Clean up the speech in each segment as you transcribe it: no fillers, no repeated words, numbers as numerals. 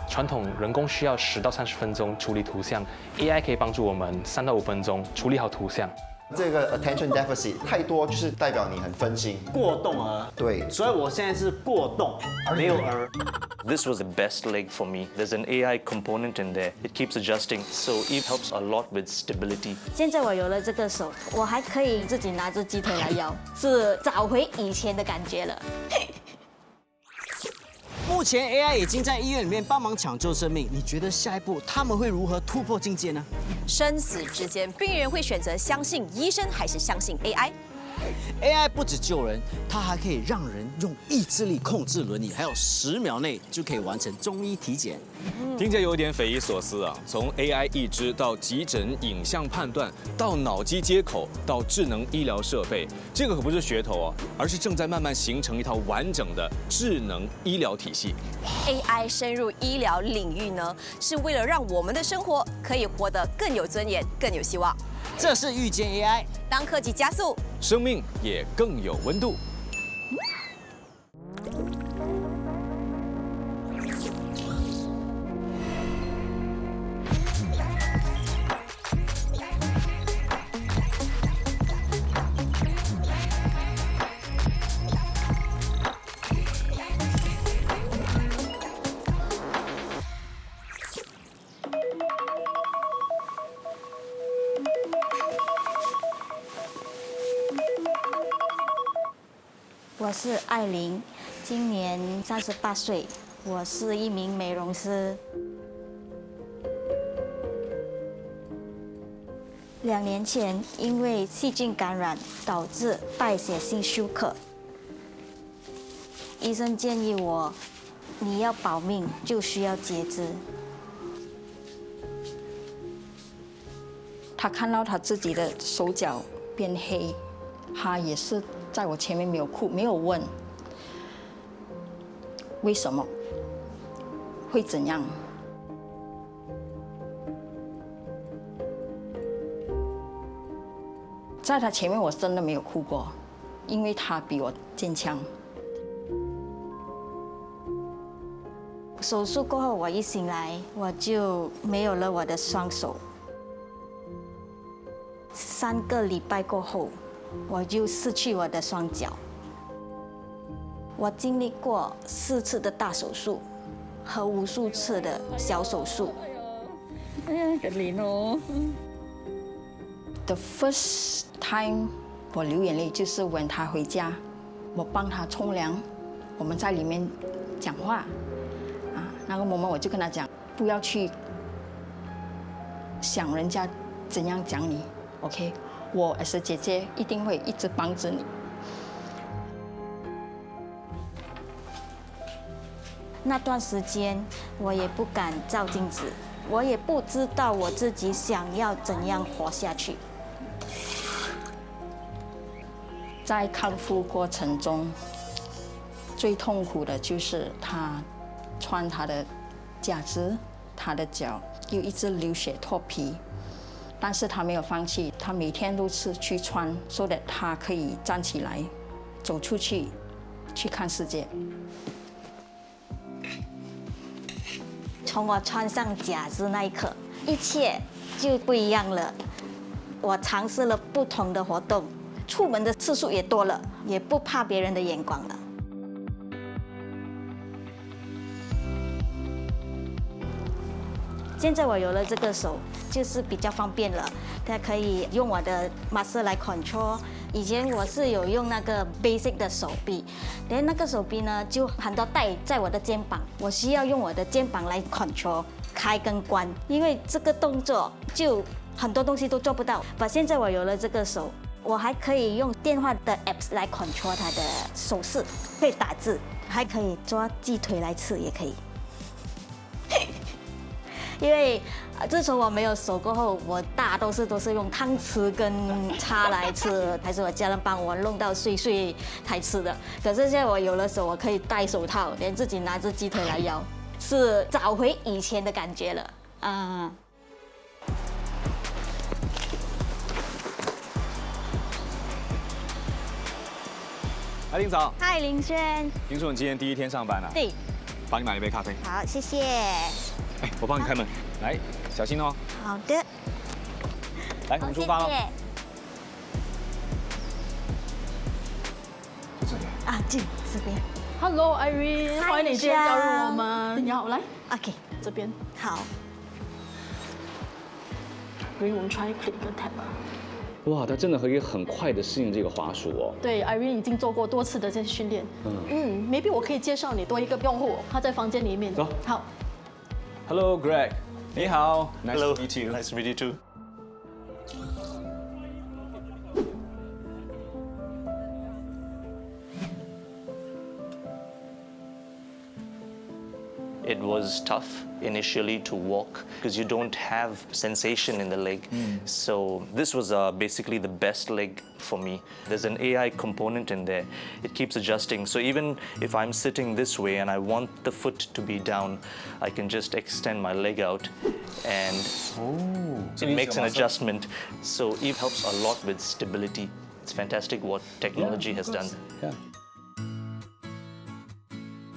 传统人工需要10到30分钟处理图像，AI 可以帮助我们3到5分钟处理好图像。这个 attention deficit 太多，就是代表你很分心。过动儿，对，所以我现在是过动，没有儿。 This was the best leg for me. There's an AI component in there. It keeps adjusting, so it helps a lot with stability. 现在我有了这个手，我还可以自己拿着鸡腿来摇，是找回以前的感觉了。目前 AI 已经在医院里面帮忙抢救生命，你觉得下一步他们会如何突破境界呢？生死之间，病人会选择相信医生还是相信 AI？AI AI 不止救人，它还可以让人用意志力控制轮椅，还有10秒内就可以完成中医体检。听起来有点匪夷所思啊！从 AI 义肢到急诊影像判断，到脑机接口，到智能医疗设备，这个可不是噱头啊，而是正在慢慢形成一套完整的智能医疗体系。AI 深入医疗领域呢，是为了让我们的生活可以活得更有尊严、更有希望。这是遇见 AI， 当科技加速，生命也更有温度。我是艾琳，今年38岁，我是一名美容师。2年前，因为细菌感染导致败血性休克，医生建议我，你要保命就需要截肢。他看到他自己的手脚变黑，他也是在我前面没有哭，没有问为什么会怎样。在他前面我真的没有哭过，因为他比我坚强。手术过后，我一醒来我就没有了我的双手。3个礼拜过后，我就失去我的双脚。我经历过4次的大手术和无数次的小手术。哎呀，可怜哦。The first time 我流眼泪就是 when 他回家，我帮他冲凉，我们在里面讲话，啊，那个moment我就跟他讲，不要去想人家怎样讲你。OK， 我as姐姐一定会一直帮着你。那段时间，我也不敢照镜子，我也不知道我自己想要怎样活下去。在康复过程中，最痛苦的就是他穿他的假肢，他的脚又一直流血脱皮。但是他没有放弃，他每天都是去穿，so that 他可以站起来，走出去，去看世界。从我穿上假肢那一刻，一切就不一样了。我尝试了不同的活动，出门的次数也多了，也不怕别人的眼光了。现在我有了这个手，就是比较方便了，它可以用我的 muscle 来 control。以前我是有用那个 basic 的手臂，连那个手臂呢就很多带在我的肩膀，我需要用我的肩膀来 control 开跟关，因为这个动作就很多东西都做不到。但现在我有了这个手，我还可以用电话的 apps 来 control 它的手势，可以打字，还可以抓鸡腿来吃，也可以。因为自从我没有手过后，我大多数都是用汤匙跟叉来吃，还是我家人帮我弄到碎碎才吃的。可是现在我有了手，我可以戴手套，连自己拿着鸡腿来摇，是找回以前的感觉了啊。艾琳早，嗨，林轩。听说你今天第1天上班啊？对。帮你买一杯咖啡。好，谢谢。哎，我帮你开门，来，小心哦。好的。来，我们出发了。谢谢就这里。啊，这边。 Hello Irene， 欢迎你今天加入我们。你好，来 OK， 这边。好。Irene， 我们 try click 跟 tap 吧。哇，他真的可以很快的适应这个滑鼠哦。对 ，Irene 已经做过多次的这些训练。maybe 我可以介绍你多一个用户，他在房间里面。走。好。Hello Greg， 你好。Hello, Nice to meet you. Nice to meet you too. It was tough initially to walk because you don't have sensation in the leg. So this was basically the best leg for me. There's an AI component in there. It keeps adjusting. So even if I'm sitting this way and I want the foot to be down, I can just extend my leg out and it makes an adjustment. So it helps a lot with stability. It's fantastic what technology has done. Yeah.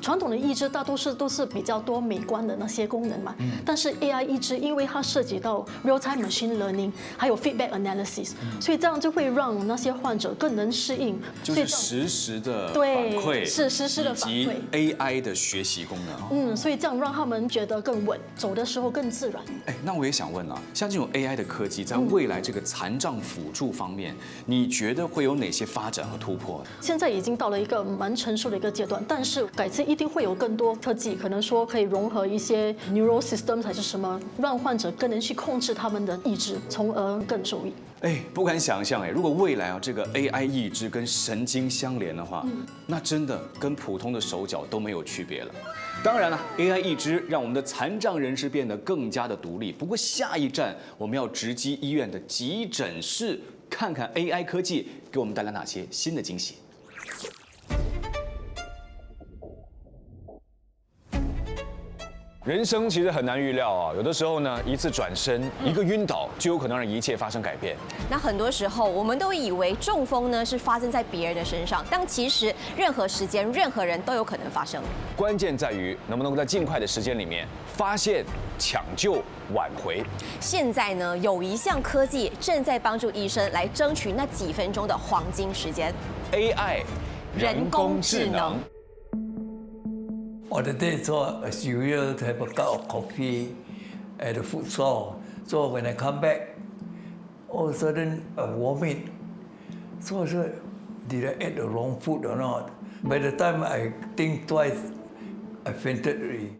传统的义肢大多数都是比较多美观的那些功能嘛，但是 AI 义肢因为它涉及到 real-time machine learning， 还有 feedback analysis， 所以这样就会让那些患者更能适应，就是实时的反对，馈，是实时的反馈，以及 AI 的学习功能。所以这样让他们觉得更稳，走的时候更自然。哎，那我也想问啊，像这种 AI 的科技，在未来这个残障辅助方面，你觉得会有哪些发展和突破？现在已经到了一个蛮成熟的一个阶段，但是改次一定会有更多科技，可能说可以融合一些 neural systems 还是什么，让患者更能去控制他们的意志，从而更受益。哎，不敢想象哎，如果未来啊这个 AI 义肢跟神经相连的话，那真的跟普通的手脚都没有区别了。当然了，AI 义肢让我们的残障人士变得更加的独立。不过下一站我们要直击医院的急诊室，看看 AI 科技给我们带来哪些新的惊喜。人生其实很难预料啊，有的时候呢，一次转身，一个晕倒，就有可能让一切发生改变。那很多时候，我们都以为中风呢是发生在别人的身上，但其实任何时间、任何人都有可能发生。关键在于能不能够在尽快的时间里面发现、抢救、挽回。现在呢，有一项科技正在帮助医生来争取那几分钟的黄金时间 AI 人工智能。On the day, so as usual, to have a cup of coffee at the food stall. So when I come back, all of a sudden I vomit. So I said, did I eat the wrong food or not? By the time I think twice, I fainted already.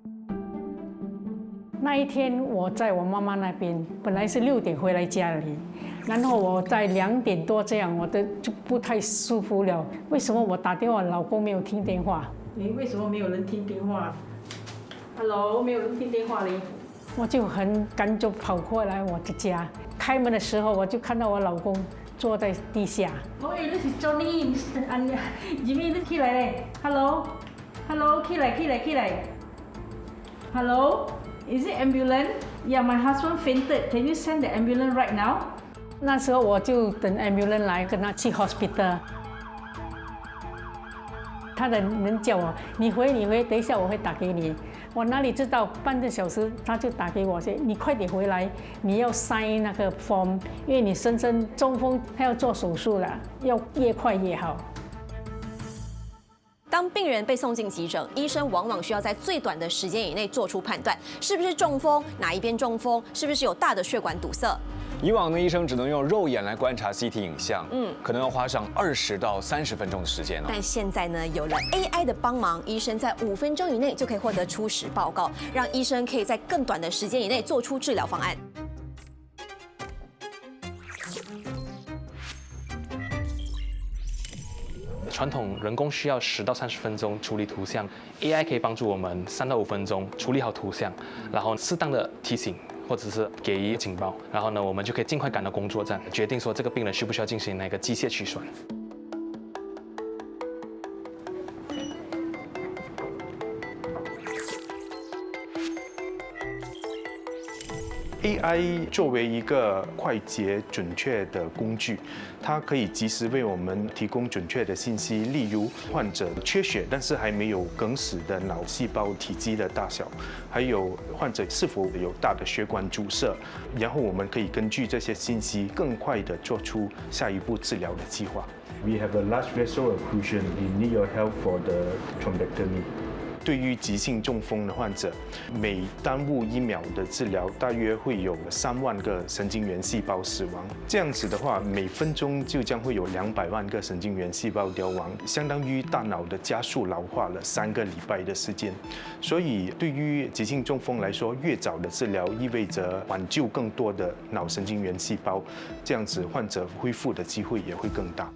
那一天我在我妈妈那边，本来是6点回来家里，然后我在2点多这样，我的就不太舒服了。为什么我打电话，老公没有听电话？为什么没有人听电话 ？Hello， 没有人听电话嘞。我就很赶就跑过来我的家，开门的时候我就看到我老公坐在地下。喂，你是 Johnny， Jimmy， 你起来嘞 ？Hello， 起来。Hello，is it ambulance? Yeah, my husband fainted. Can you send the ambulance right now? 那时候我就等 ambulance 来，跟他去 hospital。他的人叫我，你回，等一下我会打给你。我哪里知道半个小时他就打给我说，你快点回来，你要 sign 那个 form， 因为你深深中风，他要做手术了，要越快越好。当病人被送进急诊，医生往往需要在最短的时间以内做出判断，是不是中风，哪一边中风，是不是有大的血管堵塞。以往呢，医生只能用肉眼来观察 CT 影像，可能要花上20到30分钟的时间哦。但现在呢，有了 AI 的帮忙，医生在5分钟以内就可以获得初始报告，让医生可以在更短的时间以内做出治疗方案。传统人工需要10到30分钟处理图像 ，AI 可以帮助我们3到5分钟处理好图像，然后适当的提醒或者是给予警报，然后呢，我们就可以尽快赶到工作站，决定说这个病人需不需要进行那个机械取栓。AI 作为一个快捷准确的工具，它可以及时为我们提供准确的信息，例如患者缺血但是还没有梗死的脑细胞体积的大小，还有患者是否有大的血管阻塞，然后我们可以根据这些信息更快地做出下一步治疗的计划。We have a large vessel occlusion. We need your help for the thrombectomy. 对于急性中风的患者，每耽误1秒的治疗，大约会有3万个神经元细胞死亡。这样子的话，每分钟就将会有200万个神经元细胞凋亡，相当于大脑的加速老化了3个礼拜的时间。所以，对于急性中风来说，越早的治疗意味着挽救更多的脑神经元细胞，这样子患者恢复的机会也会更大。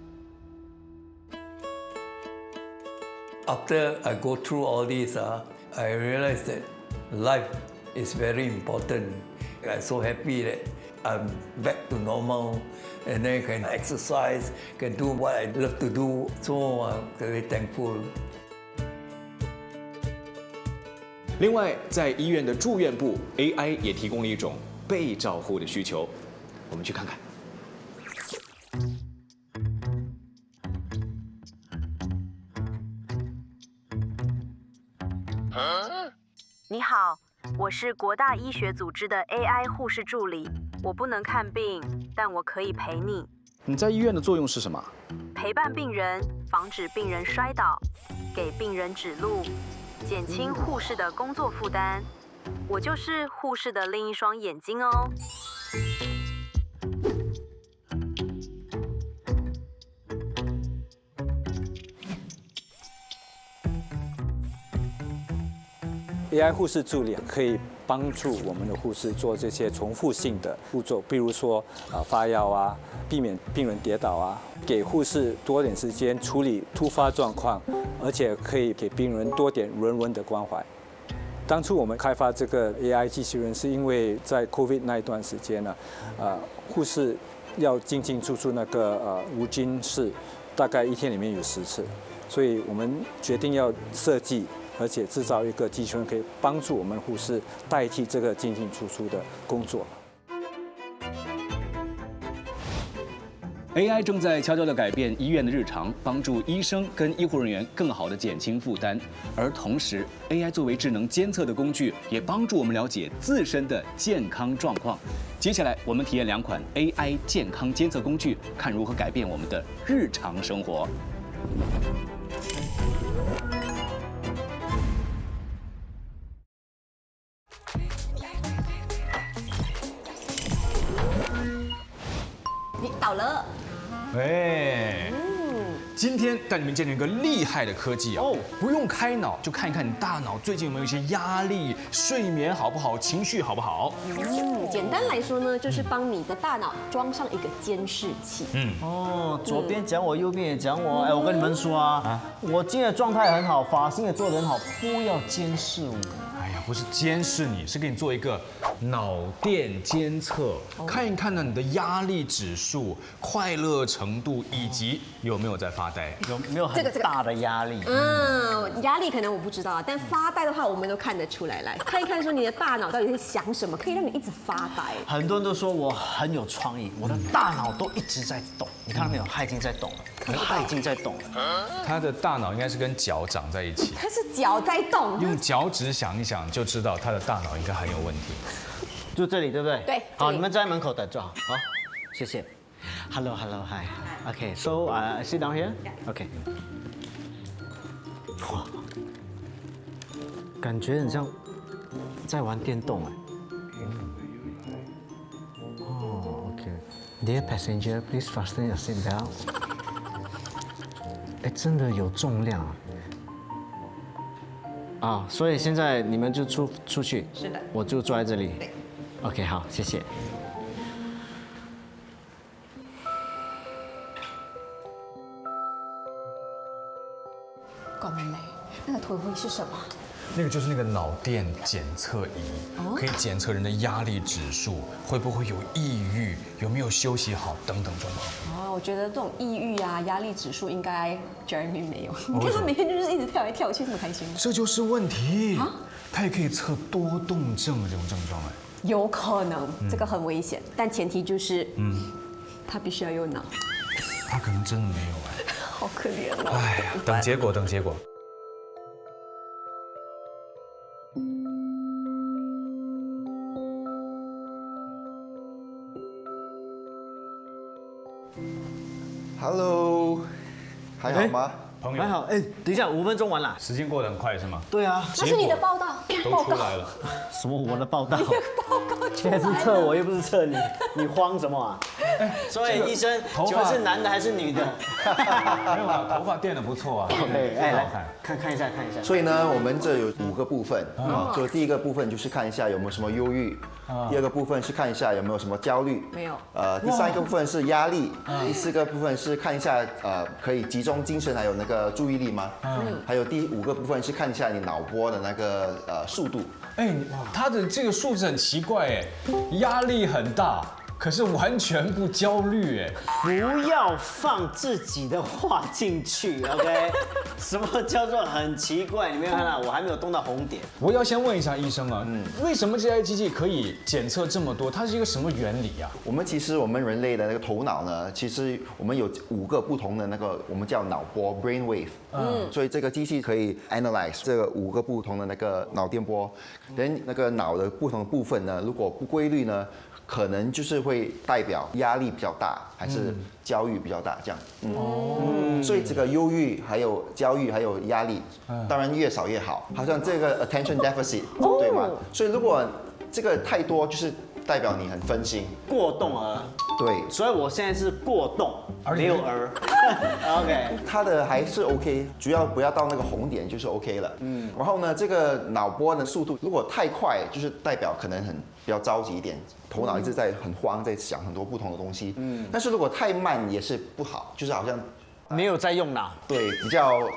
After I go through all this, I realized that life is very important. I'm so happy that I'm back to normal and then can exercise, can do what I love to do. So I'm very thankful. 另外，在医院的住院部 ，AI 也提供了一种被照护的需求，我们去看看。你好，我是国大医学组织的 AI 护士助理，我不能看病，但我可以陪你。你在医院的作用是什么？陪伴病人，防止病人摔倒，给病人指路，减轻护士的工作负担。我就是护士的另一双眼睛哦。AI 护士助理可以帮助我们的护士做这些重复性的步骤，比如说发药啊，避免病人跌倒啊，给护士多点时间处理突发状况，而且可以给病人多点人文的关怀。当初我们开发这个 AI 机器人，是因为在 COVID 那一段时间呢，护士要进出那个无菌室，大概1天里面有10次，所以我们决定要设计。而且制造一个机器人可以帮助我们护士代替这个进出的工作。AI 正在悄悄地改变医院的日常，帮助医生跟医护人员更好地减轻负担。而同时 ，AI 作为智能监测的工具，也帮助我们了解自身的健康状况。接下来，我们体验2款 AI 健康监测工具，看如何改变我们的日常生活。你倒了。哎，今天带你们见证一个厉害的科技啊！不用开脑，就看一看你大脑最近有没有一些压力，睡眠好不好，情绪好不好？简单来说呢，就是帮你的大脑装上一个监视器。左边讲我，右边也讲我。哎，我跟你们说啊，我今天的状态很好，发型也做得很好，不要监视我。哎呀，不是监视你，是给你做一个脑电监测，看一看呢你的压力指数、快乐程度以及有没有在发呆，有没有很大的压力？压力可能我不知道啊，但发呆的话，我们都看得出来。来看一看，说你的大脑到底在想什么，可以让你一直发呆。很多人都说我很有创意，我的大脑都一直在动。你看到没有？他已经在动了，他已经在动了。他的大脑应该是跟脚长在一起，他是脚在动，用脚趾想一想就知道他的大脑应该很有问题。就这里对不对？对。好，你们在门口等着。好，谢谢。Hello, hi. Okay, so sit down here. Okay. 哇，感觉很像在玩电动哎。OK. Dear passenger, please fasten your seat belt. 哎，真的有重量啊！所以现在你们就出去。是的。我就坐在这里。对。OK， 好，谢谢。高明磊，那个头盔是什么？那个就是那个脑电检测仪，可以检测人的压力指数，会不会有抑郁，有没有休息好等等状况。我觉得这种抑郁啊、压力指数应该 Jeremy 没有。你看他每天就是一直跳来跳去，这么开心。这就是问题。他也可以测多动症的这种症状哎。有可能，这个很危险，但前提就是，他必须要有脑。他可能真的没有哎。好可怜哦。哎呀，等结果，等结果。Hello，还好吗？朋友，还好。哎，等一下，5分钟完了。时间过得很快是吗？对啊，那是你的报道，都出来了。什么我的报道？报告现在是测我，又不是测你，你慌什么啊？所以医生，请问是男的还是女的？没有啦，头发垫得不错啊。对，哎，来好看。看一下。所以呢，我们这有5个部分啊。就第一个部分就是看一下有没有什么忧郁，第二个部分是看一下有没有什么焦虑，没有。第3个部分是压力，第4个部分是看一下可以集中精神还有那个注意力吗？还有第5个部分是看一下你脑波的那个速度。哎，他的这个数字很奇怪哎，压力很大，可是完全不焦虑哎。不要放自己的话进去 ，OK？ 什么叫做很奇怪？你没有看到，我还没有动到红点。我要先问一下医生啊，为什么这台机器可以检测这么多？它是一个什么原理啊？我们人类的那个头脑呢，其实我们有5个不同的那个我们叫脑波 （brain wave）。所以这个机器可以 analyze 这个5个不同的那个脑电波，那个脑的不同的部分呢，如果不规律呢，可能就是会代表压力比较大，还是焦虑比较大这样。所以这个忧郁、还有焦虑、还有压力，当然越少越好。好像这个 attention deficit， 对吗？所以如果这个太多，就是代表你很分心，过动儿。对，所以我现在是过动，没有儿。OK， 它的还是 OK， 主要不要到那个红点就是 OK 了。然后呢，这个脑波的速度如果太快，就是代表可能比较着急一点，头脑一直在很慌，在想很多不同的东西。但是如果太慢也是不好，就是好像没有在用脑。对，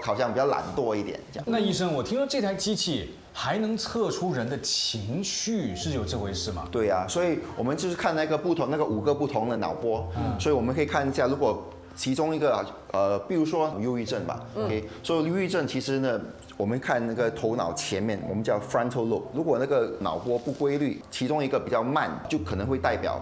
好像比较懒惰一点这样。那医生，我听说这台机器还能测出人的情绪，是有这回事吗？对啊，所以我们就是看那个5个不同的脑波，所以我们可以看一下，如果其中一个比如说忧郁症吧，OK， 所以忧郁症其实呢，我们看那个头脑前面，我们叫 frontal lobe， 如果那个脑波不规律，其中一个比较慢，就可能会代表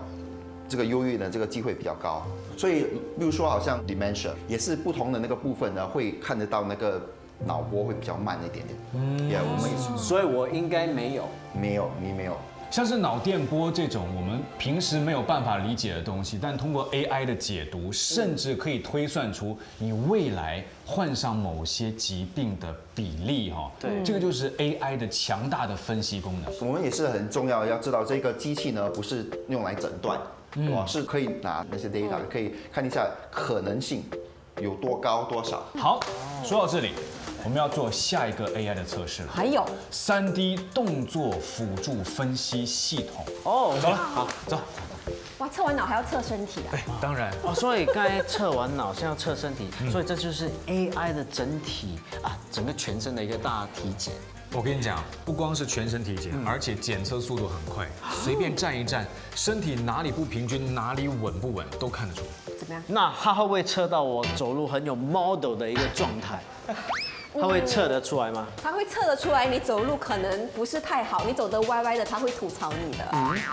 这个忧郁的这个机会比较高。所以，比如说好像 dementia 也是不同的那个部分呢，会看得到那个脑波会比较慢一点点。我们也是，所以我应该没有。没有，你没有。像是脑电波这种我们平时没有办法理解的东西，但通过 AI 的解读，甚至可以推算出你未来患上某些疾病的比例哈。对，这个就是 AI 的强大的分析功能。我们也是很重要，要知道这个机器呢不是用来诊断，是可以拿那些 data 可以看一下可能性有多高多少。好，说到这里，我们要做下一个 AI 的测试了。还有3D 动作辅助分析系统。哦，走了，好，走。哇，测完脑还要测身体啊？当然。所以刚才测完脑，现在要测身体，所以这就是 AI 的整体整个全身的一个大体检。我跟你讲，不光是全身体检，而且检测速度很快，随便站一站，身体哪里不平均，哪里稳不稳都看得出。怎么样？那它会不会测到我走路很有 model 的一个状态？它会测得出来吗？它会测得出来，你走路可能不是太好，你走得歪歪的，它会吐槽你的。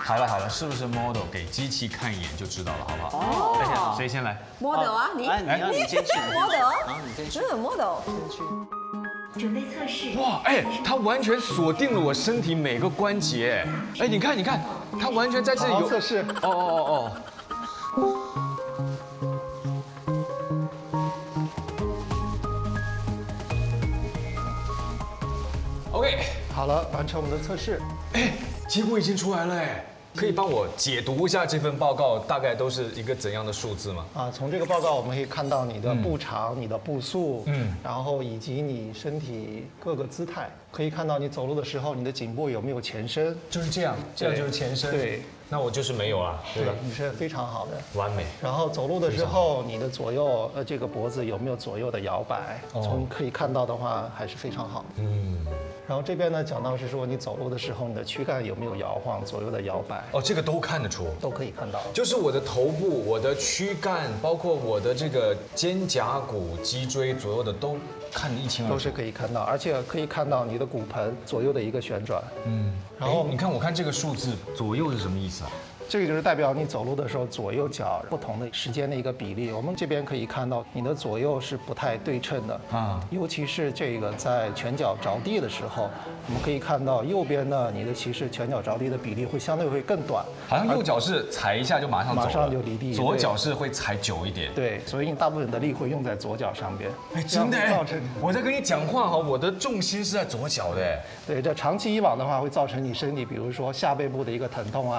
好了，是不是 model 给机器看一眼就知道了，好不好？哦，谁先来 ？model 啊，你先去 model， 你先去。model。先去。准备测试。哇，它完全锁定了我身体每个关节。你看，它完全在这里有测试。哦。OK， 好了，完成我们的测试。结果已经出来了可以帮我解读一下这份报告大概都是一个怎样的数字吗？从这个报告我们可以看到你的步长、你的步速，然后以及你身体各个姿态，可以看到你走路的时候你的颈部有没有前伸，就是这样就是前伸。对，那我就是没有了，对吧？你是非常好的，完美。然后走路的时候，你的左右这个脖子有没有左右的摇摆？从可以看到的话，还是非常好。然后这边呢讲到是说你走路的时候，你的躯干有没有摇晃，左右的摇摆？这个都看得出，都可以看到。就是我的头部、我的躯干，包括我的这个肩胛骨、脊椎左右的都看得一清二楚，都是可以看到，而且可以看到你的骨盆左右的一个旋转。然后你看，我看这个数字左右是什么意思啊？这个就是代表你走路的时候左右脚不同的时间的一个比例。我们这边可以看到你的左右是不太对称的尤其是这个在拳脚着地的时候，我们可以看到右边呢，你的其实拳脚着地的比例会相对会更短，好像右脚是踩一下就马上走了，马上就离地，左脚是会踩久一点。对，所以你大部分的力会用在左脚上边。真的我在跟你讲话我的重心是在左脚的。对，这长期以往的话会造成你身体，比如说下背部的一个疼痛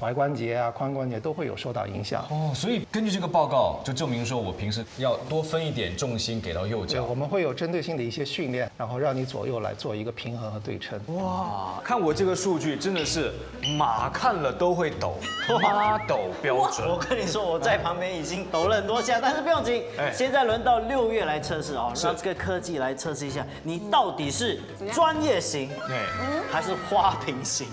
踝关节髋关节都会有受到影响。所以根据这个报告就证明说，我平时要多分一点重心给到右脚。我们会有针对性的一些训练，然后让你左右来做一个平衡和对称。哇，看我这个数据真的是马看了都会抖，妈抖标准。我跟你说，我在旁边已经抖了很多下，但是不用紧，现在轮到6月来测试让这个科技来测试一下，你到底是专业型，还是花瓶型？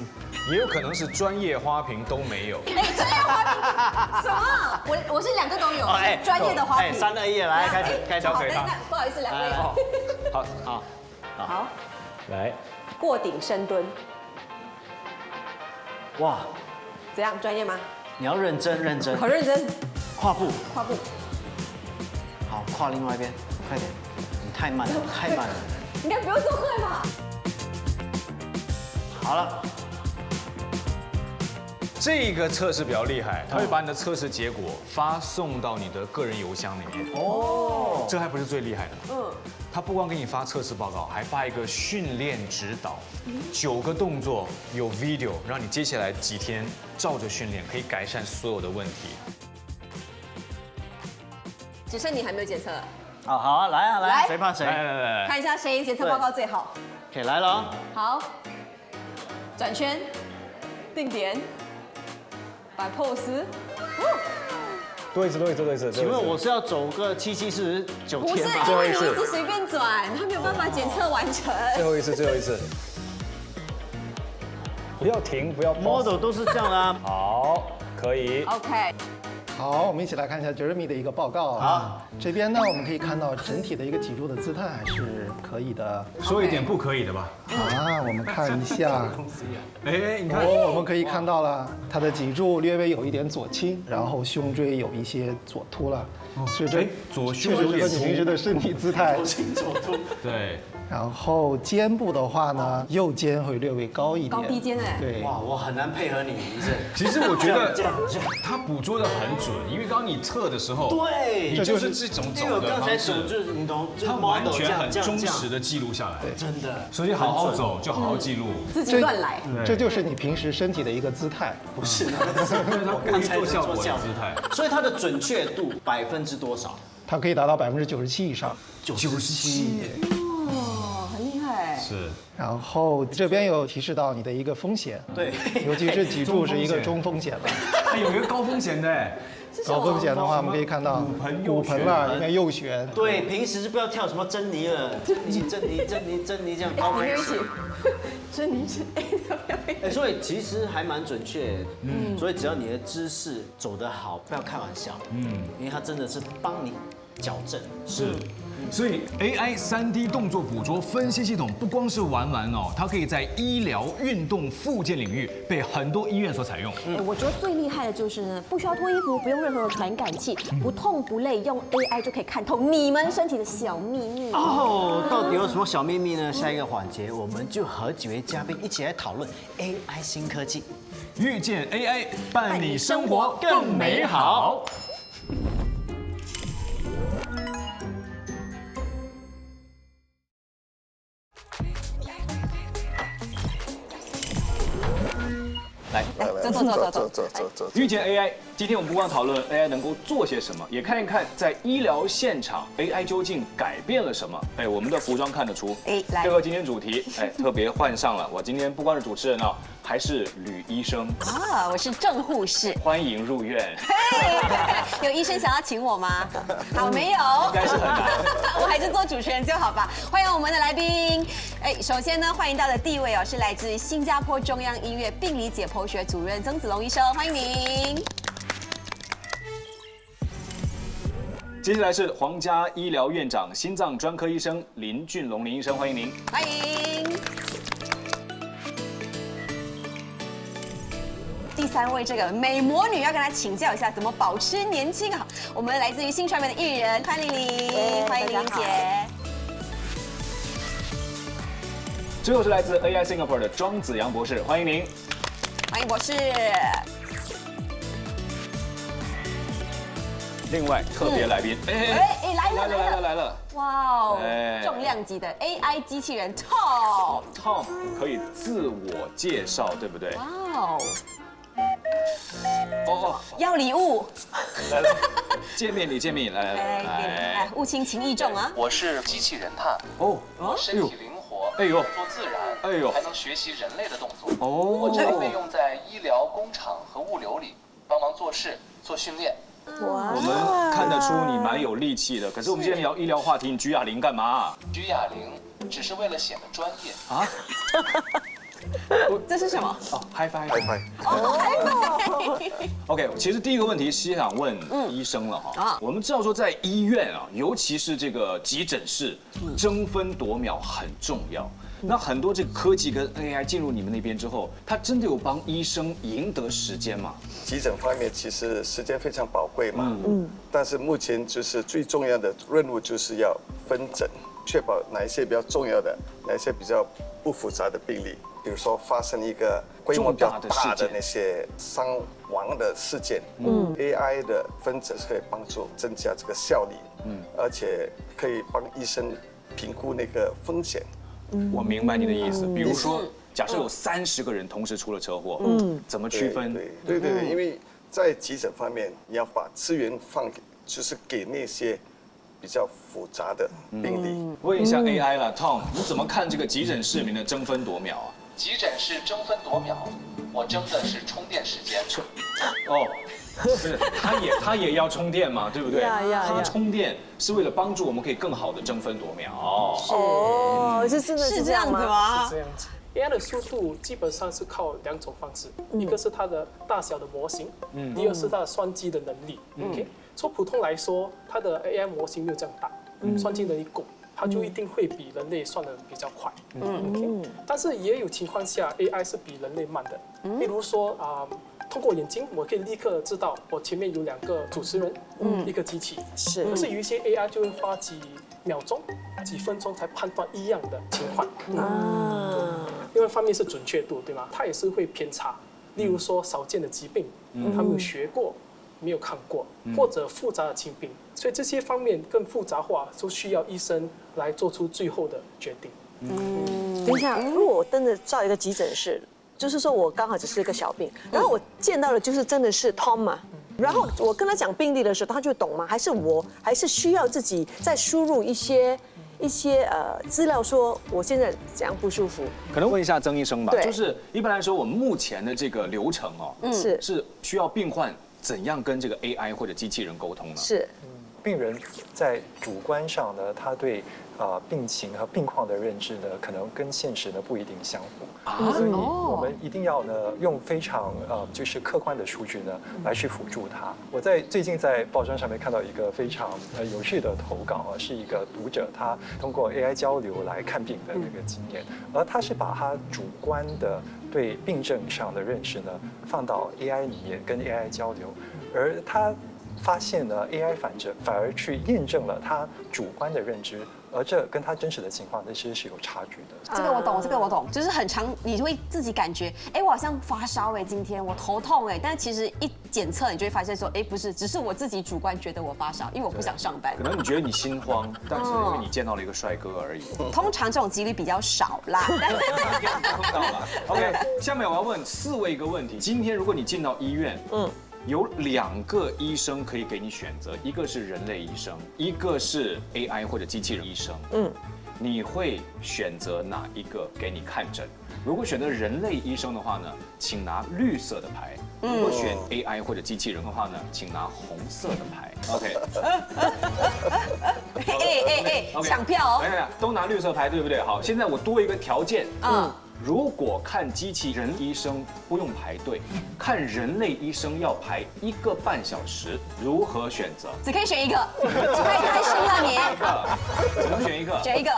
也有可能是专业花瓶都没有。专业花瓶什么？我是2个都有，专业的花瓶。3、2、1，来开始，好，那不好意思，2位。好，来，过顶深蹲。哇，怎样？专业吗？你要认真，好认真。跨步，好，跨另外一边，快点，你太慢了。应该不用这么快吧？好了。这个测试比较厉害，它会把你的测试结果发送到你的个人邮箱里面。这还不是最厉害的。它不光给你发测试报告，还发一个训练指导，9个动作有 video， 让你接下来几天照着训练，可以改善所有的问题。只剩你还没有检测。好啊，来，谁怕谁？来，看一下谁检测报告最好。可以来了。好，转圈，定点。摆 pose， 多一次。请问我是要走个749天吗？不是，因为你一直随便转，他没有办法检测完成。最后一次。不要停，不要 model 都是这样的。好，可以。OK。好，我们一起来看一下 Jeremy 的一个报告这边呢，我们可以看到整体的一个脊柱的姿态还是可以的。说一点不可以的吧。我们看一下。你看，我们可以看到了，他的脊柱略微有一点左倾，然后胸椎有一些左凸了。所以这左胸有点凸，你平时的身体姿态。左倾左凸。对。然后肩部的话呢，右肩会略微高一点，高低肩对，哇，我很难配合你，医生。其实我觉得他捕捉的很准，因为刚刚你测的时候，对，你就是这种走的方式，就是你懂，他完全很忠实的记录下来，真的。所以好好走就好好记录，自己乱来，这就是你平时身体的一个姿态，不是？他故意做效果的姿态，所以它的准确度%多少？它可以达到97%以上。97%。很厉害。是。然后这边有提示到你的一个风险，对，尤其是脊柱是一个中风险了。有一个高风险的。高风险的话，我们可以看到骨盆了，应该右旋。对，平时是不要跳什么珍妮了，珍妮这样高风险。珍妮，所以其实还蛮准确。所以只要你的姿势走得好，不要开玩笑。因为它真的是帮你矫正。是。所以 AI 3D 动作捕捉分析系统不光是玩它可以在医疗、运动、复健领域被很多医院所采用。我觉得最厉害的就是呢，不需要脱衣服，不用任何的传感器，不痛不累，用 AI 就可以看透你们身体的小秘密。到底有什么小秘密呢？下一个环节我们就和几位嘉宾一起来讨论 AI 新科技，遇见 AI， 伴你生活更美好。来，走。遇见 AI，今天我们不光讨论 AI 能够做些什么，也看一看在医疗现场 AI 究竟改变了什么。哎，我们的服装看得出，来，配合今天主题，哎，特别换上了。我今天不光是主持人啊，还是吕医生啊，我是郑护士，欢迎入院。有医生想要请我吗？好，没有，应该是很难。我还是做主持人就好吧。欢迎我们的来宾。哎，首先呢，欢迎到的第一位哦，是来自于新加坡中央医院病理解剖学主任曾子龙医生，欢迎您。接下来是皇家医疗院长、心脏专科医生林俊龙林医生，欢迎您。欢迎。第三位这个美魔女要跟她请教一下怎么保持年轻啊！我们来自于新传媒的艺人潘玲玲，欢迎玲姐。最后是来自 AI Singapore 的庄子阳博士，欢迎您。欢迎博士。另外特别来宾，来了！哇哦，重量级的 AI 机器人 Tom 可以自我介绍，对不对？哇哦。要礼物，来，见面礼，来，物轻情意重啊！我是机器人探，我身体灵活，动作自然，还能学习人类的动作。我常被用在医疗工厂和物流里，帮忙做事、做训练。我们看得出你蛮有力气的，可是我们今天聊医疗话题，你举哑铃干嘛？举哑铃只是为了显得专业啊。这是什么？High five。OK， 其实第一个问题是想问医生了哈。我们知道说在医院啊，尤其是这个急诊室，争分夺秒很重要。那很多这个科技跟 AI 进入你们那边之后，它真的有帮医生赢得时间吗？急诊方面其实时间非常宝贵嘛，但是目前就是最重要的任务就是要分诊，确保哪一些比较重要的，哪一些比较不复杂的病例。比如说发生一个规模比较大的那些伤亡的事件，AI 的分诊是可以帮助增加这个效率，而且可以帮医生评估那个风险。我明白你的意思，比如说，假设有30个人同时出了车祸，怎么区分？对，因为在急诊方面，你要把资源就是给那些比较复杂的病例。问一下 AI 了 ，Tom， 你怎么看这个急诊室里面的争分夺秒啊？急诊室争分夺秒，我争的是充电时间。是，他也要充电嘛，对不对？他充电是为了帮助我们可以更好的争分夺秒。这真的是这样子吗？是这样子。AI 的速度基本上是靠2种方式，一个是它的大小的模型，第二是它的算计的能力。OK， 说普通来说，它的 AI 模型没有这样大，算计能力够。它就一定会比人类算得比较快。OK， 但是也有情况下 AI 是比人类慢的。例如说通过眼睛，我可以立刻知道我前面有2个主持人，一个机器。是。可是有一些 AI 就会花几秒钟、几分钟才判断一样的情况。另外一方面是准确度，对吗？它也是会偏差。例如说少见的疾病，他没有学过。没有看过，或者复杂的疾病，所以这些方面更复杂化，就需要医生来做出最后的决定。等一下，如果我真的到一个急诊室，就是说我刚好只是一个小病，然后我见到的就是真的是 Tom 嘛，然后我跟他讲病例的时候，他就懂吗？还是需要自己再输入一些资料，说我现在怎样不舒服？可能问一下曾医生吧，就是一般来说，我们目前的这个流程是需要病患怎样跟这个 AI 或者机器人沟通呢？是，病人在主观上呢，他对病情和病况的认知呢，可能跟现实呢不一定相符，所以我们一定要呢用非常就是客观的数据呢来去辅助他。我最近在报章上面看到一个非常有趣的投稿是一个读者他通过 AI 交流来看病的那个经验，而他是把他主观的对病症上的认识呢放到 AI 里面跟 AI 交流，而他发现呢 AI 反而去验证了他主观的认知而这跟他真实的情况其实是有差距的。这个我懂，就是很常你会自己感觉，我好像发烧今天我头痛但其实一检测你就会发现说，不是，只是我自己主观觉得我发烧，因为我不想上班。可能你觉得你心慌，但是因为你见到了一个帅哥而已。通常这种几率比较少啦。碰到了。OK， 下面我要问4位一个问题：今天如果你进到医院，有2个医生可以给你选择，一个是人类医生，一个是 AI 或者机器人医生。你会选择哪一个给你看诊？如果选择人类医生的话呢，请拿绿色的牌；如果选 AI 或者机器人的话呢，请拿红色的牌。OK。抢票哦！都拿绿色牌，对不对？好，现在我多一个条件。如果看机器人医生不用排队，看人类医生要排1个半小时，如何选择？只可以选一个，只可以开心了你。只能选一个。选一个，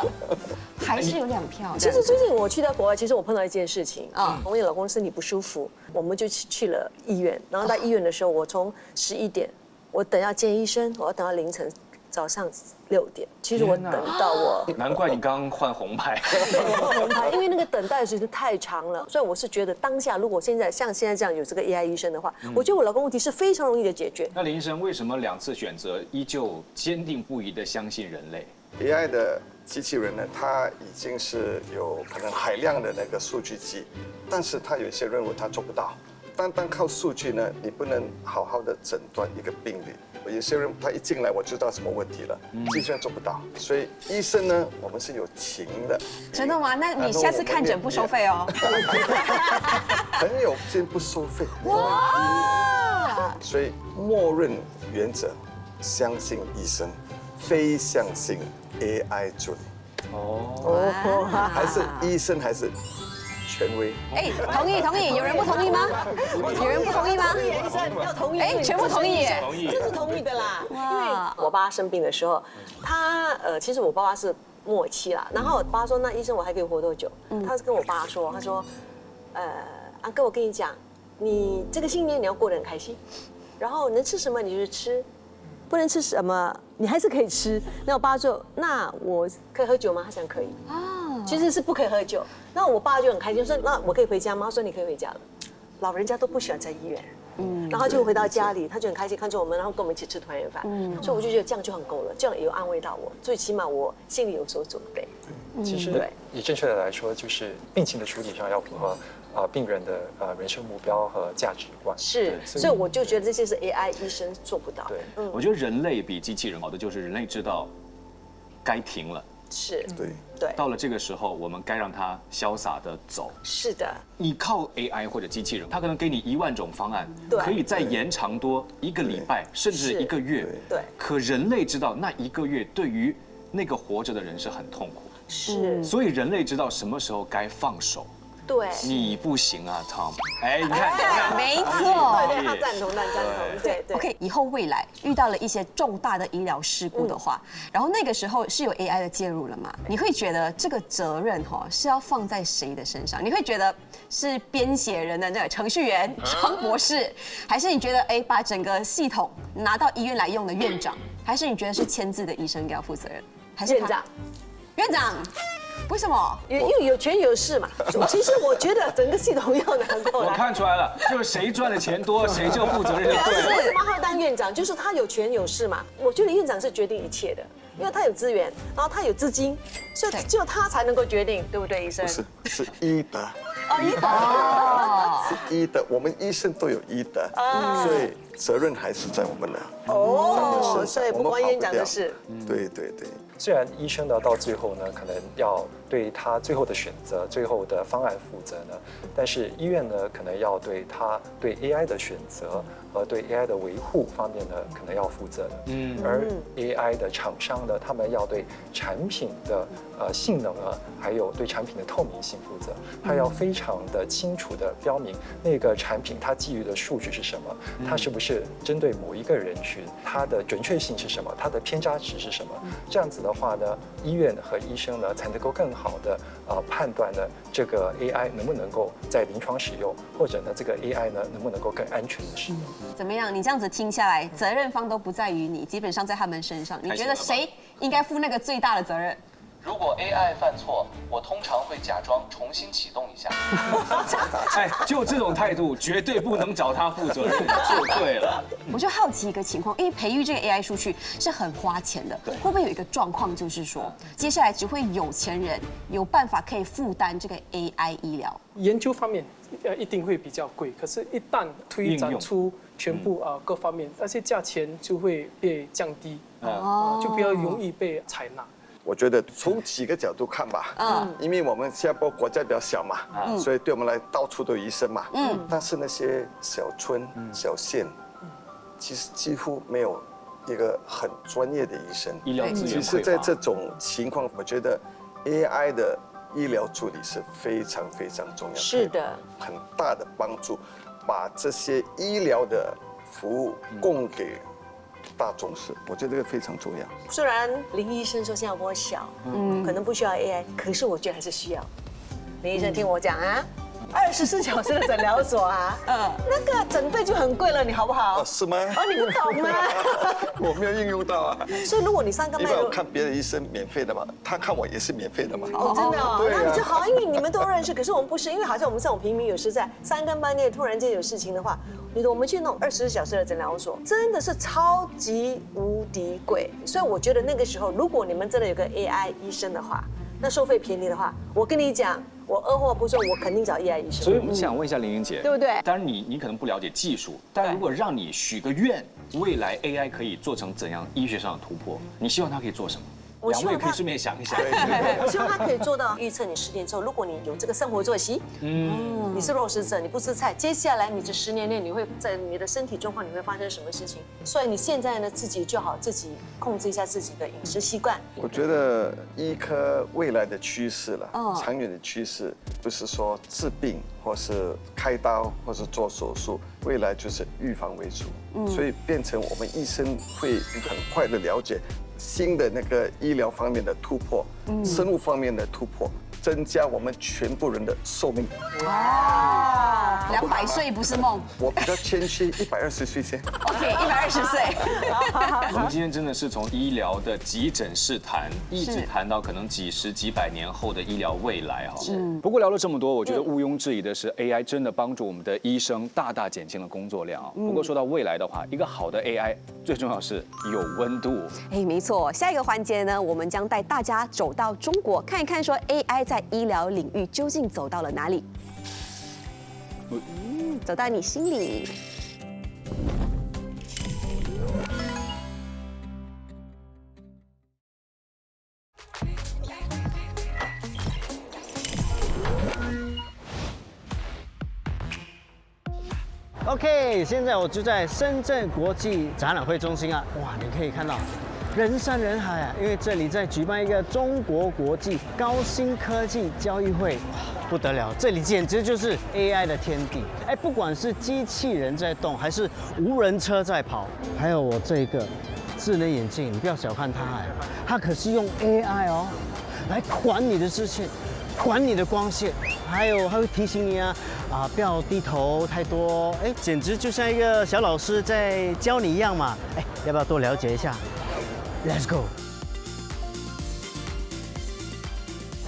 还是有2票。其实最近我去到国外，其实我碰到一件事情我老公身体不舒服，我们就去了医院。然后到医院的时候，我从11点，我等要见医生，我要等到凌晨早上6点。其实我等到我，难怪你刚换红牌。红牌，因为那个等待的时间太长了，所以我是觉得当下如果现在像现在这样有这个 AI 医生的话，我觉得我老公问题是非常容易的解决。那林医生为什么2次选择依旧坚定不移的相信人类 ？AI 的机器人呢，它已经是有可能海量的那个数据集，但是它有一些任务它做不到。单靠数据呢，你不能好好的诊断一个病例。有些人他一进来我知道什么问题了，机器人做不到，所以医生呢，我们是有情的。真的吗？那你下次看诊不收费哦。朋友间不收费。哇！所以默认原则，相信医生，非相信 AI 助理。还是医生还是？权威。同意，有人不同意吗？有人不同意吗？医生要同意。全部同意。这是同意的啦。因为我爸生病的时候，他其实我爸爸是末期啦。然后我爸说，那医生我还可以活多久？他是跟我爸说，他说，阿哥我跟你讲，你这个新年你要过得很开心，然后能吃什么你就吃，不能吃什么你还是可以吃。那我爸说，那我可以喝酒吗？他讲可以。其实是不可以喝酒。那我爸就很开心，说那我可以回家吗？他说你可以回家了。老人家都不喜欢在医院，然后就回到家里，他就很开心看着我们，然后跟我们一起吃团圆饭。所以我就觉得这样就很够了，这样也有安慰到我，最起码我心里有所准备。其实以正确的来说，就是病情的处理上要符合病人的人生目标和价值观。是，所以我就觉得这些是 AI 医生做不到。对，我觉得人类比机器人好的就是人类知道该停了。是，对，到了这个时候，我们该让它潇洒的走。是的，你靠 AI 或者机器人，它可能给你1万种方案，可以再延长多1个礼拜，甚至1个月。对，可人类知道那1个月对于那个活着的人是很痛苦的。是，所以人类知道什么时候该放手。对，你不行啊 ，Tom。你看，没错，对，他赞同。对。OK， 以后未来遇到了一些重大的医疗事故的话，然后那个时候是有 AI 的介入了嘛？你会觉得这个责任是要放在谁的身上？你会觉得是编写人的那个程序员张博士，还是你觉得把整个系统拿到医院来用的院长，还是你觉得是签字的医生应该要负责任？还是院长？为什么？因为有权有势嘛。其实我觉得整个系统要拿过来。我看出来了，就是谁赚的钱多，谁就负责任就对了。为什么他要当院长？就是他有权有势嘛。我觉得院长是决定一切的，因为他有资源，然后他有资金，所以只有他才能够决定，对不对，医生？是医德。是医德，我们医生都有医德，所以责任还是在我们的。所以不关院长的事。对。虽然医生呢到最后呢，可能要对他最后的选择、最后的方案负责呢，但是医院呢，可能要对他对 AI 的选择和对 AI 的维护方面呢，可能要负责的。而 AI 的厂商呢，他们要对产品的性能啊，还有对产品的透明性负责，他要非常的清楚的标明那个产品它基于的数据是什么，它是不是针对某一个人群，它的准确性是什么，它的偏差值是什么。这样子的话呢，医院和医生呢才能够更好的判断呢这个 AI 能不能够在临床使用，或者呢这个 AI 呢能不能够更安全的使用。怎么样？你这样子听下来，责任方都不在于你，基本上在他们身上。你觉得谁应该负那个最大的责任。如果 AI 犯错，我通常会假装重新启动一下。哎，就这种态度，绝对不能找他负责任，就对了。我就好奇一个情况，因为培育这个 AI 数据是很花钱的，会不会有一个状况，就是说，接下来只会有钱人有办法可以负担这个 AI 医疗？研究方面一定会比较贵，可是一旦推展出全部各方面，那些价钱就会被降低，就比较容易被采纳。我觉得从几个角度看吧，因为我们新加坡国家比较小嘛，所以对我们来到处都有医生嘛，但是那些小村、小县，其实几乎没有一个很专业的医生。医疗资源其实，在这种情况，我觉得 AI 的医疗助理是非常非常重要，是的，很大的帮助，把这些医疗的服务供给大众视，我觉得这个非常重要。虽然林医生说新加坡小，可能不需要 AI， 可是我觉得还是需要。林医生听我讲啊，24小时的诊疗所啊，那个诊费就很贵了，你好不好？是吗？你不懂吗？我没有应用到啊。所以如果你3个脉络，我看别的医生免费的嘛，他看我也是免费的嘛。真的哦，对啊，那你就好，因为你们都认识，可是我们不是，因为好像我们这种平民有时在3更半夜突然间有事情的话，我们去那种24小时的诊疗所，真的是超级无敌贵。所以我觉得那个时候，如果你们真的有个 AI 医生的话，那收费便宜的话，我跟你讲，我二话不说，我肯定找 AI 医生。所以我们想问一下林英姐，对不对？当然你可能不了解技术，但如果让你许个愿，未来 AI 可以做成怎样医学上的突破，你希望它可以做什么？两位可以顺便想一想。我希望他可以做到预测你10年之后，如果你有这个生活作息，你是肉食者，你不吃菜，接下来你这10年内你会在你的身体状况你会发生什么事情？所以你现在呢自己就好自己控制一下自己的饮食习惯。我觉得医科未来的趋势了，长远的趋势不是说治病或是开刀或是做手术，未来就是预防为主，所以变成我们医生会很快的了解新的那个医疗方面的突破，生物方面的突破，增加我们全部人的寿命。哇，200岁不是梦。我比较谦虚，120岁先。OK，120岁。我们今天真的是从医疗的急诊室谈，一直谈到可能几十几百年后的医疗未来哈。不过聊了这么多，我觉得毋庸置疑的是 AI 真的帮助我们的医生大大减轻了工作量。不过说到未来的话，一个好的 AI 最重要是有温度。没错，下一个环节呢，我们将带大家走到中国，看一看说 AI 在医疗领域究竟走到了哪里。走到你心里。OK， 现在我就在深圳国际展览会中心啊，哇，你可以看到人山人海啊，因为这里在举办一个中国国际高新科技交易会，不得了，这里简直就是 AI 的天地。哎，不管是机器人在动，还是无人车在跑，还有我这个智能眼镜，你不要小看它，它可是用 AI 哦，来管你的视线，管你的光线，还有它会提醒你不要低头太多，哎，简直就像一个小老师在教你一样嘛。哎，要不要多了解一下 ？Let's go。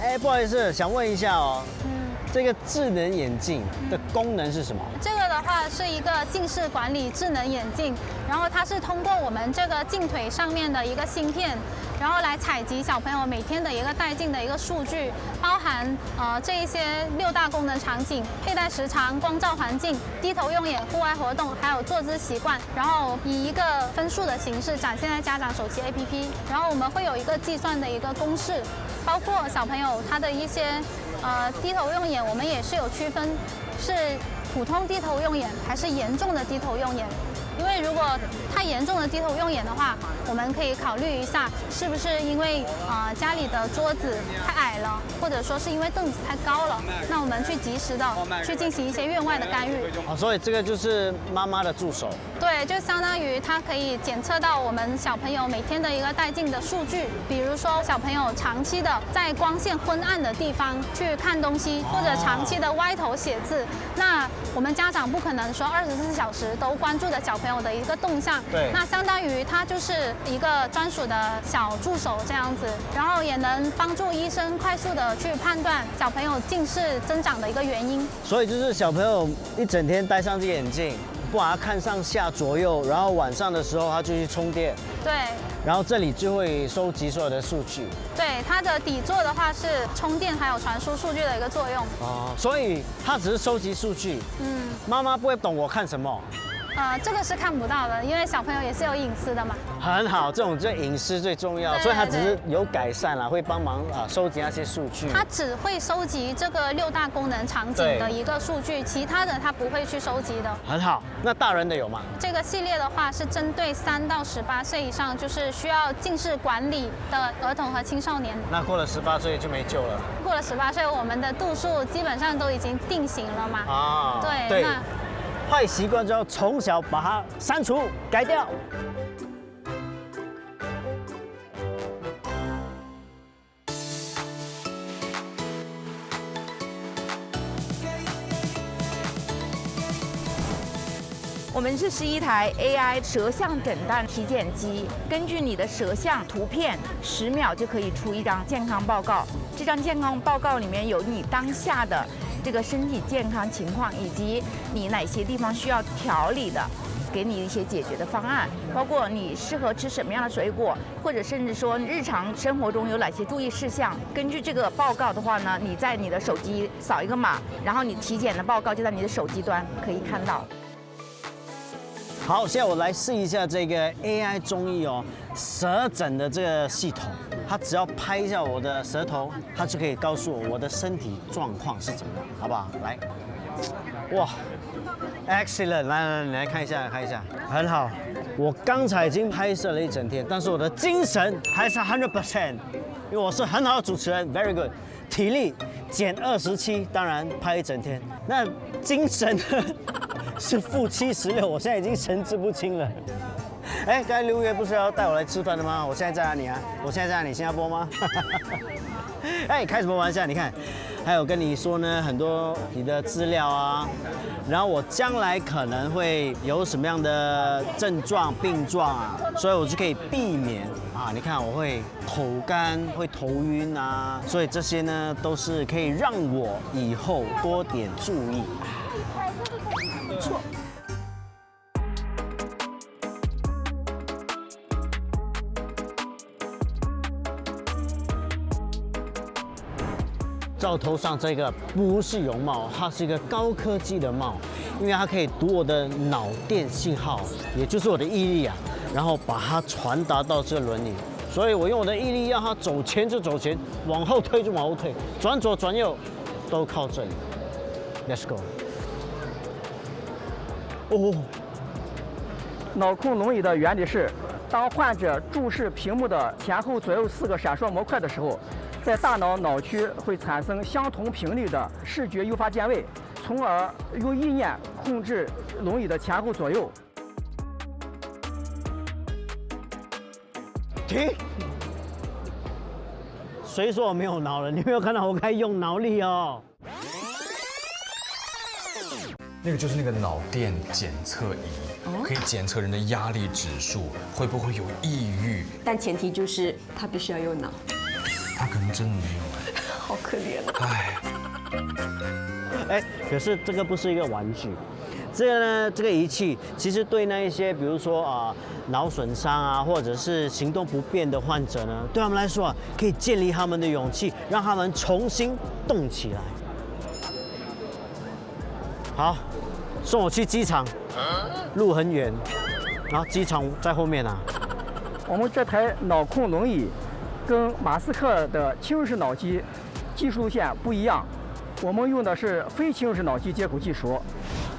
哎，不好意思，想问一下哦，这个智能眼镜的功能是什么？这个的话是一个近视管理智能眼镜，然后它是通过我们这个镜腿上面的一个芯片，然后来采集小朋友每天的一个戴镜的一个数据，包含这一些6大功能场景、佩戴时长、光照环境、低头用眼、户外活动，还有坐姿习惯，然后以一个分数的形式展现在家长手机 APP， 然后我们会有一个计算的一个公式，包括小朋友他的一些低头用眼，我们也是有区分是普通低头用眼还是严重的低头用眼。因为如果太严重的低头用眼的话，我们可以考虑一下是不是因为家里的桌子太矮了，或者说是因为凳子太高了，那我们去及时的去进行一些院外的干预。所以这个就是妈妈的助手。对，就相当于它可以检测到我们小朋友每天的一个带进的数据，比如说小朋友长期的在光线昏暗的地方去看东西，或者长期的歪头写字，那我们家长不可能说24小时都关注着小朋友的一个动向，对，那相当于它就是一个专属的小助手这样子，然后也能帮助医生快速的去判断小朋友近视增长的一个原因。所以就是小朋友一整天戴上这个眼镜，不把它看上下左右，然后晚上的时候他就去充电，对，然后这里就会收集所有的数据。对，它的底座的话是充电还有传输数据的一个作用。哦，所以它只是收集数据。妈妈不会懂我看什么。这个是看不到的，因为小朋友也是有隐私的嘛。很好，这种隐私最重要，所以它只是有改善啦，会帮忙收集那些数据。它只会收集这个6大功能场景的一个数据，其他的它不会去收集的。很好，那大人的有吗？这个系列的话是针对3到18岁以上，就是需要近视管理的儿童和青少年。那过了18岁就没救了。过了18岁，我们的度数基本上都已经定型了嘛。啊，对，那。坏习惯就要从小把它删除、改掉。我们是11台 AI 舌象诊断体检机，根据你的舌象图片，10秒就可以出一张健康报告。这张健康报告里面有你当下的这个身体健康情况，以及你哪些地方需要调理的，给你一些解决的方案，包括你适合吃什么样的水果，或者甚至说日常生活中有哪些注意事项。根据这个报告的话呢，你在你的手机扫一个码，然后你体检的报告就在你的手机端可以看到。好，现在我来试一下这个 AI 中医舌诊的这个系统。它只要拍一下我的舌头，它就可以告诉我的身体状况是怎么样，好不好？来，哇 ，excellent！ 来，你来看一下，很好。我刚才已经拍摄了一整天，但是我的精神还是100%，因为我是很好的主持人 ，very good。体力减27，当然拍一整天。那精神呢是-76，我现在已经神志不清了。哎，刚才6月不是要带我来吃饭的吗？我现在在哪里啊？我现在在哪里？新加坡吗？哎，开什么玩笑？你看，还有跟你说呢，很多你的资料啊，然后我将来可能会有什么样的症状、病状啊，所以我就可以避免啊。你看，我会口干、会头晕啊，所以这些呢都是可以让我以后多点注意。不错。照头上这个不是绒帽，它是一个高科技的帽，因为它可以读我的脑电信号，也就是我的毅力啊，然后把它传达到这轮里。所以我用我的毅力让它走前就走前，往后退就往后退，转左转右都靠这里。Let's go。哦，脑控轮椅的原理是，当患者注视屏幕的前后左右4个闪烁模块的时候，在大脑脑区会产生相同频率的视觉诱发键位，从而用意念控制轮椅的前后左右。停！谁说我没有脑了？你没有看到我该用脑力哦。那个就是那个脑电检测仪，可以检测人的压力指数，会不会有抑郁。但前提就是他必须要用脑。他可能真的没有。好可怜哎，可是这个不是一个玩具，这个呢，这个仪器其实对那一些，比如说脑损伤啊，或者是行动不便的患者呢，对他们来说可以建立他们的勇气，让他们重新动起来。好，送我去机场，路很远，然后机场在后面啊。我们这台脑控轮椅跟马斯克的侵入式脑机技术路线不一样，我们用的是非侵入式脑机接口技术，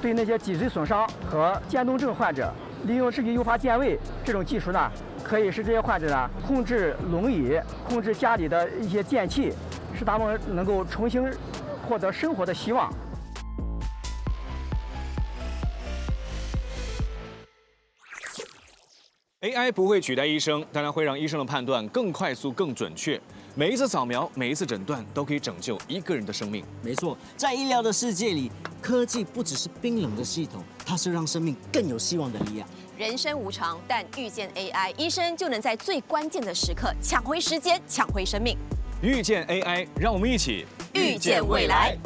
对那些脊髓损伤和渐冻症患者，利用视觉诱发键位这种技术呢，可以使这些患者呢控制轮椅，控制家里的一些电器，使他们能够重新获得生活的希望。AI 不会取代医生，但它会让医生的判断更快速、更准确。每一次扫描，每一次诊断，都可以拯救一个人的生命。没错，在医疗的世界里，科技不只是冰冷的系统，它是让生命更有希望的力量。人生无常，但遇见 AI， 医生就能在最关键的时刻抢回时间，抢回生命。遇见 AI，让我们一起遇见未来。